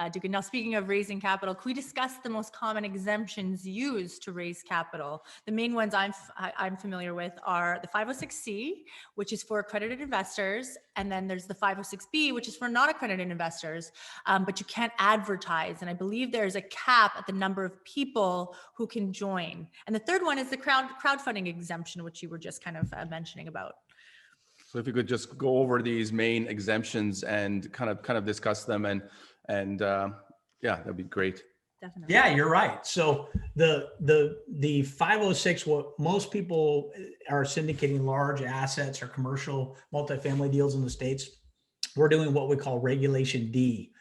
Dugan. Now, speaking of raising capital, can we discuss the most common exemptions used to raise capital? The main ones I'm familiar with are the 506C, which is for accredited investors, and then there's the 506B, which is for non-accredited investors, but you can't advertise. And I believe there's a cap at the number of people who can join. And the third one is the crowdfunding exemption, which you were just kind of mentioning about. So if you could just go over these main exemptions and kind of discuss them, and yeah, that'd be great. Definitely. Yeah, you're right. So the 506, what most people are syndicating large assets or commercial multifamily deals in the States. We're doing what we call Regulation D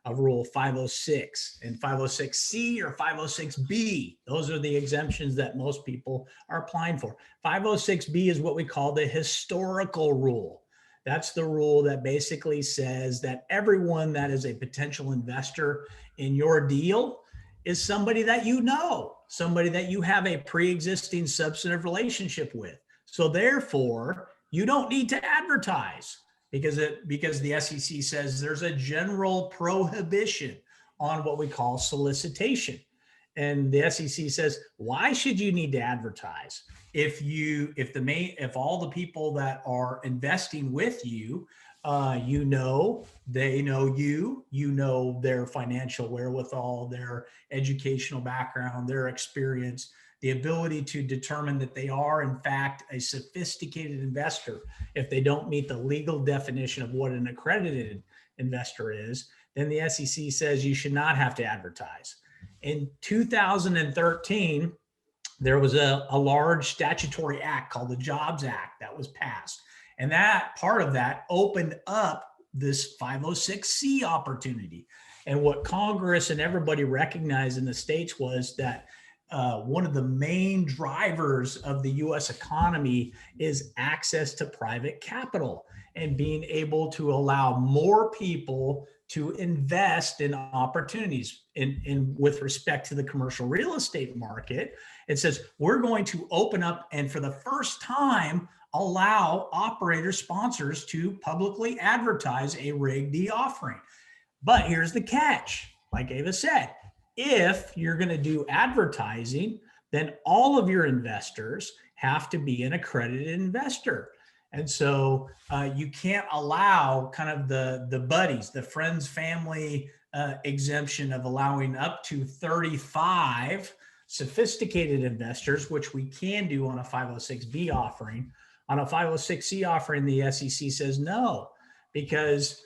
of Rule 506 and 506C or 506B. Those are the exemptions that most people are applying for. 506B is what we call the historical rule. That's the rule that basically says that everyone that is a potential investor in your deal is somebody that you know, somebody that you have a pre-existing substantive relationship with. So therefore, you don't need to advertise because the SEC says there's a general prohibition on what we call solicitation. And the SEC says, why should you need to advertise? If all the people that are investing with you, they know you know their financial wherewithal, their educational background, their experience, the ability to determine that they are in fact a sophisticated investor. If they don't meet the legal definition of what an accredited investor is, then the SEC says you should not have to advertise. In 2013, there was a large statutory act called the Jobs Act that was passed. And that part of that opened up this 506C opportunity. And what Congress and everybody recognized in the States was that one of the main drivers of the US economy is access to private capital and being able to allow more people to invest in opportunities. In with respect to the commercial real estate market, it says we're going to open up and for the first time allow operator sponsors to publicly advertise a Reg D offering. But here's the catch, like Ava said, if you're going to do advertising, then all of your investors have to be an accredited investor. And so you can't allow kind of the buddies, the friends, family exemption of allowing up to 35 sophisticated investors, which we can do on a 506B offering. On a 506C offering, the SEC says no, because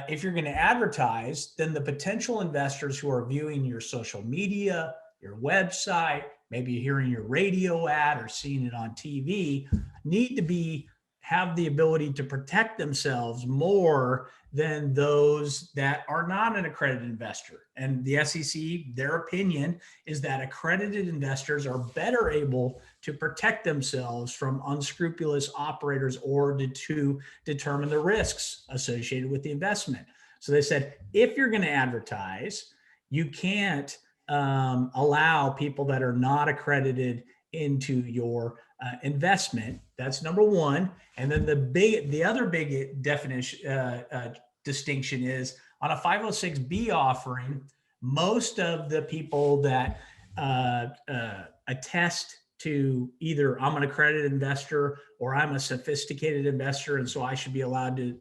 if you're going to advertise, then the potential investors who are viewing your social media, your website, maybe hearing your radio ad or seeing it on TV, need to have the ability to protect themselves more than those that are not an accredited investor. And the SEC, their opinion is that accredited investors are better able to protect themselves from unscrupulous operators or to determine the risks associated with the investment. So they said, if you're going to advertise, you can't allow people that are not accredited into your investment. That's number one. And then the other big definition distinction is on a 506B offering, most of the people that attest to either I'm an accredited investor or I'm a sophisticated investor, and so I should be allowed to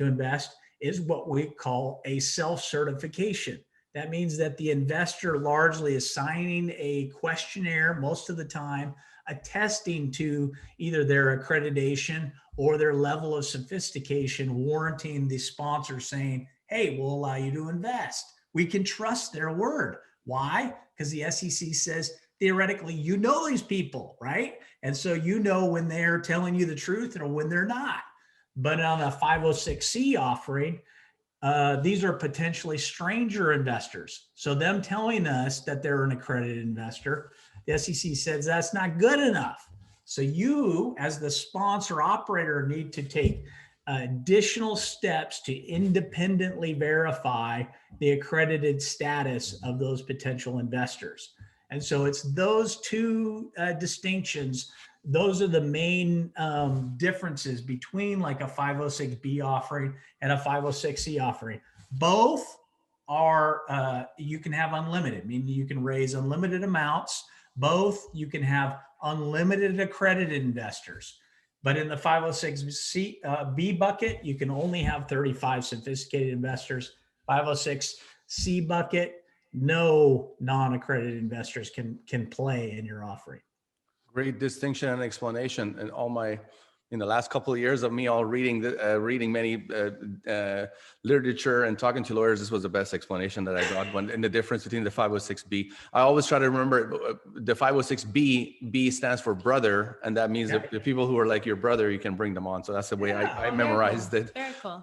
invest, is what we call a self-certification. That means that the investor largely is signing a questionnaire most of the time, attesting to either their accreditation or their level of sophistication, warranting the sponsor saying, hey, we'll allow you to invest. We can trust their word. Why? Because the SEC says, theoretically, you know these people, right? And so you know when they're telling you the truth or when they're not. But on a 506C offering, these are potentially stranger investors. So them telling us that they're an accredited investor, the SEC says that's not good enough. So you, as the sponsor operator, need to take additional steps to independently verify the accredited status of those potential investors. And so it's those two distinctions. Those are the main differences between like a 506B offering and a 506C offering. Both are, you can have unlimited, meaning you can raise unlimited amounts. Both, you can have unlimited accredited investors. But in the 506B bucket, you can only have 35 sophisticated investors. 506C bucket, no non-accredited investors can play in your offering. Great distinction and explanation. And all my, in the last couple of years of me all reading many literature and talking to lawyers, this was the best explanation that I got when in the difference between the 506B. I always try to remember the 506B, B stands for brother. And that means that the people who are like your brother, you can bring them on. So that's the way I memorized it. Very cool.